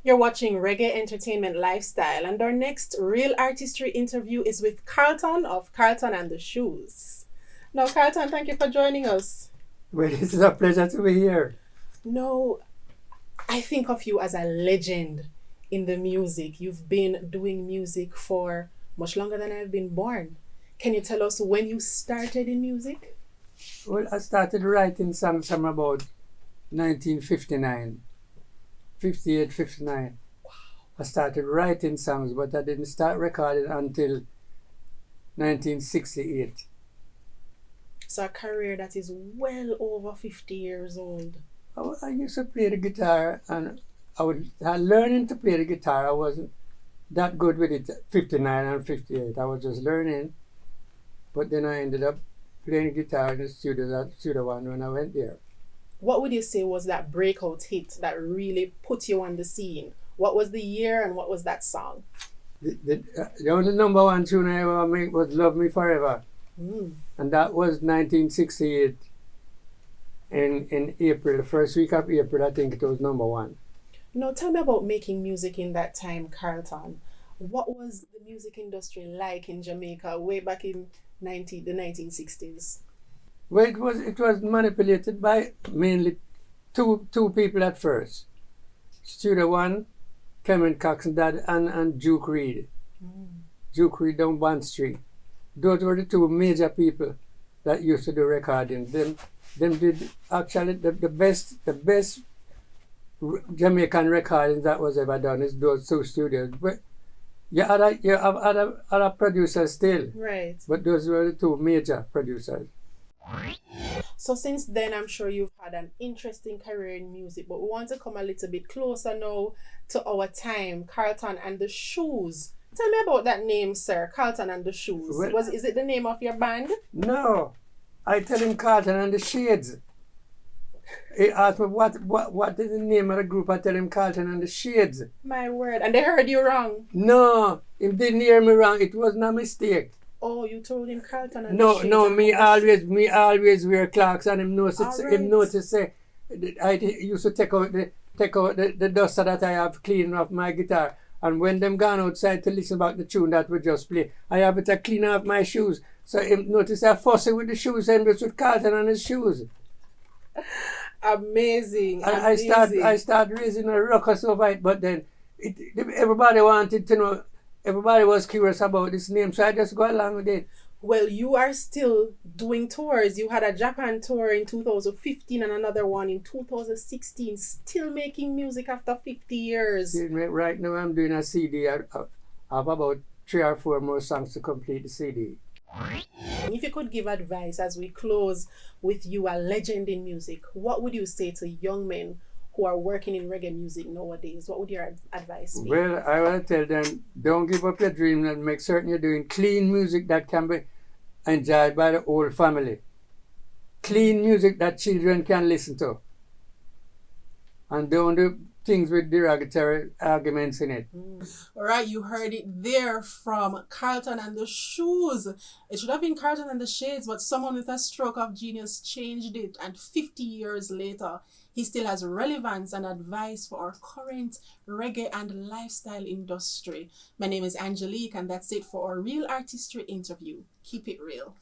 You're watching Reggae Entertainment Lifestyle, and our next Real Artistry interview is with Carlton of Carlton and The Shoes. Now, Carlton, thank you for joining us. Well, it is a pleasure to be here. No, I think of you as a legend in the music. You've been doing music for much longer than I've been born. Can you tell us when you started in music? Well, I started writing songs from about 1959, 58, 59. I started writing songs, but I didn't start recording until 1968. So a career that is well over 50 years old. I used to play the guitar, and learning to play the guitar. I wasn't that good with it 59 and 58. I was just learning, but then I ended up playing guitar in the studio at Studio One when I went there. What would you say was that breakout hit that really put you on the scene? What was the year and what was that song? The only number one tune I ever made was Love Me Forever. And that was 1968 in April, the first week of April. I think it was number one. Now tell me about making music in that time, Carlton. What was the music industry like in Jamaica way back in the 1960s? Well, it was manipulated by mainly two people at first. Studio One, Clement Cox and Duke Reid. Duke Reid down Bond Street. Those were the two major people that used to do recording. Them did actually the best Jamaican recordings that was ever done is those two studios. But you have other producers still. Right. But those were the two major producers. So since then, I'm sure you've had an interesting career in music, but we want to come a little bit closer now to our time, Carlton and The Shoes. Tell me about that name, sir, Carlton and The Shoes. Well, Is it the name of your band? No, I tell him Carlton and the Shades. He asked me what is the name of the group. I tell him Carlton and the Shades. My word, and they heard you wrong. No, he didn't hear me wrong. It wasn't a mistake. Oh, you told him Carlton and the Shades. No, me always wear Clarks, and him notice say I used to take out the dust that I have cleaning off my guitar. And when them gone outside to listen about the tune that we just play, I have it to clean off my shoes. So him notice I fussing with the shoes, and it's with Carlton and his shoes. Amazing. I start raising a ruckus over it, but then everybody wanted to know. Everybody was curious about this name, so I just go along with it. Well, you are still doing tours. You had a Japan tour in 2015 and another one in 2016. Still making music after 50 years. Right now I'm doing a CD. I have about 3 or 4 more songs to complete the CD. If you could give advice as we close with you, a legend in music, what would you say to young men who are working in reggae music nowadays? What would your advice be? Well, I want to tell them, don't give up your dream and make certain you're doing clean music that can be enjoyed by the whole family. Clean music that children can listen to. And don't do things with derogatory arguments in it. All right, you heard it there from Carlton and the Shoes. It should have been Carlton and the Shades, but someone with a stroke of genius changed it. And 50 years later, he still has relevance and advice for our current reggae and lifestyle industry. My name is Angelique, and that's it for our Real Artistry interview. Keep it real.